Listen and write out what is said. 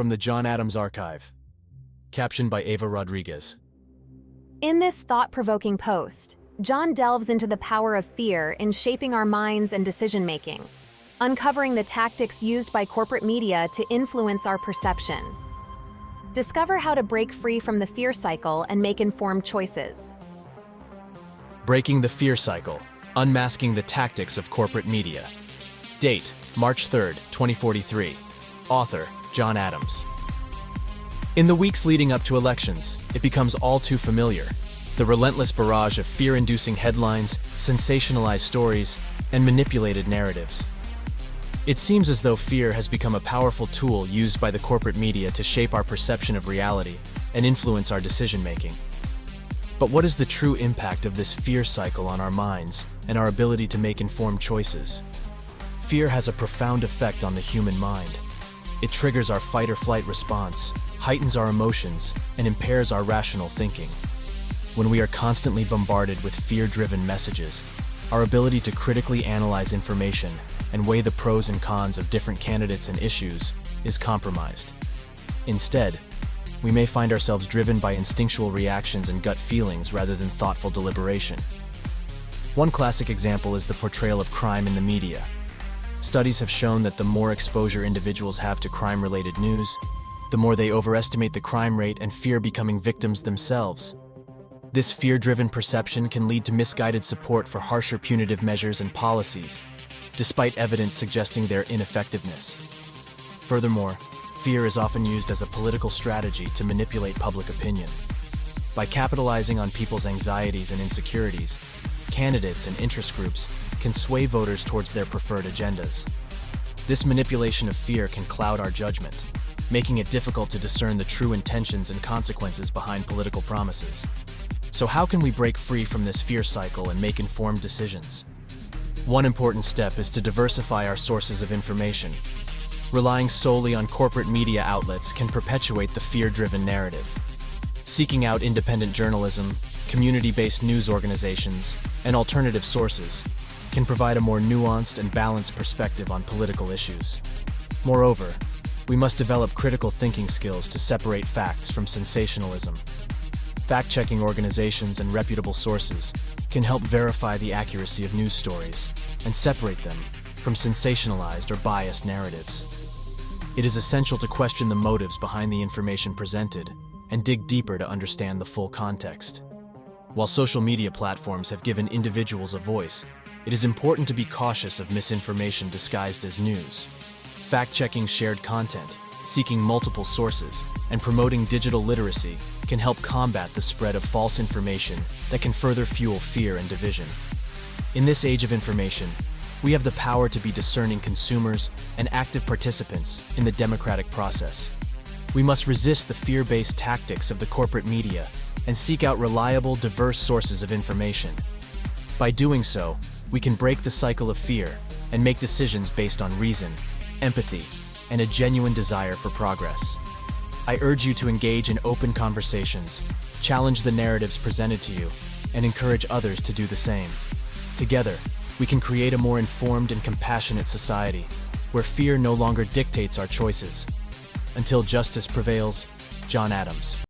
from the John Adams Archive. Captioned by Ava Rodriguez. In this thought-provoking post, John delves into the power of fear in shaping our minds and decision-making, uncovering the tactics used by corporate media to influence our perception. Discover how to break free from the fear cycle and make informed choices. Breaking the Fear Cycle, Unmasking the Tactics of Corporate Media. Date, March 3, 2043. Author, John Adams. In the weeks leading up to elections, it becomes all too familiar. The relentless barrage of fear-inducing headlines, sensationalized stories, and manipulated narratives. It seems as though fear has become a powerful tool used by the corporate media to shape our perception of reality and influence our decision-making. But what is the true impact of this fear cycle on our minds and our ability to make informed choices? Fear has a profound effect on the human mind. It triggers our fight-or-flight response, heightens our emotions, and impairs our rational thinking. When we are constantly bombarded with fear-driven messages, our ability to critically analyze information and weigh the pros and cons of different candidates and issues is compromised. Instead, we may find ourselves driven by instinctual reactions and gut feelings rather than thoughtful deliberation. One classic example is the portrayal of crime in the media. Studies have shown that the more exposure individuals have to crime-related news, the more they overestimate the crime rate and fear becoming victims themselves. This fear-driven perception can lead to misguided support for harsher punitive measures and policies, despite evidence suggesting their ineffectiveness. Furthermore, fear is often used as a political strategy to manipulate public opinion. By capitalizing on people's anxieties and insecurities, candidates and interest groups can sway voters towards their preferred agendas. This manipulation of fear can cloud our judgment, making it difficult to discern the true intentions and consequences behind political promises. So how can we break free from this fear cycle and make informed decisions? One important step is to diversify our sources of information. Relying solely on corporate media outlets can perpetuate the fear-driven narrative. Seeking out independent journalism, community-based news organizations, and alternative sources can provide a more nuanced and balanced perspective on political issues. Moreover, we must develop critical thinking skills to separate facts from sensationalism. Fact-checking organizations and reputable sources can help verify the accuracy of news stories and separate them from sensationalized or biased narratives. It is essential to question the motives behind the information presented and dig deeper to understand the full context. While social media platforms have given individuals a voice, it is important to be cautious of misinformation disguised as news. Fact-checking shared content, seeking multiple sources, and promoting digital literacy can help combat the spread of false information that can further fuel fear and division. In this age of information, we have the power to be discerning consumers and active participants in the democratic process. We must resist the fear-based tactics of the corporate media and seek out reliable, diverse sources of information. By doing so, we can break the cycle of fear and make decisions based on reason, empathy, and a genuine desire for progress. I urge you to engage in open conversations, challenge the narratives presented to you, and encourage others to do the same. Together, we can create a more informed and compassionate society, where fear no longer dictates our choices. Until justice prevails, John Adams.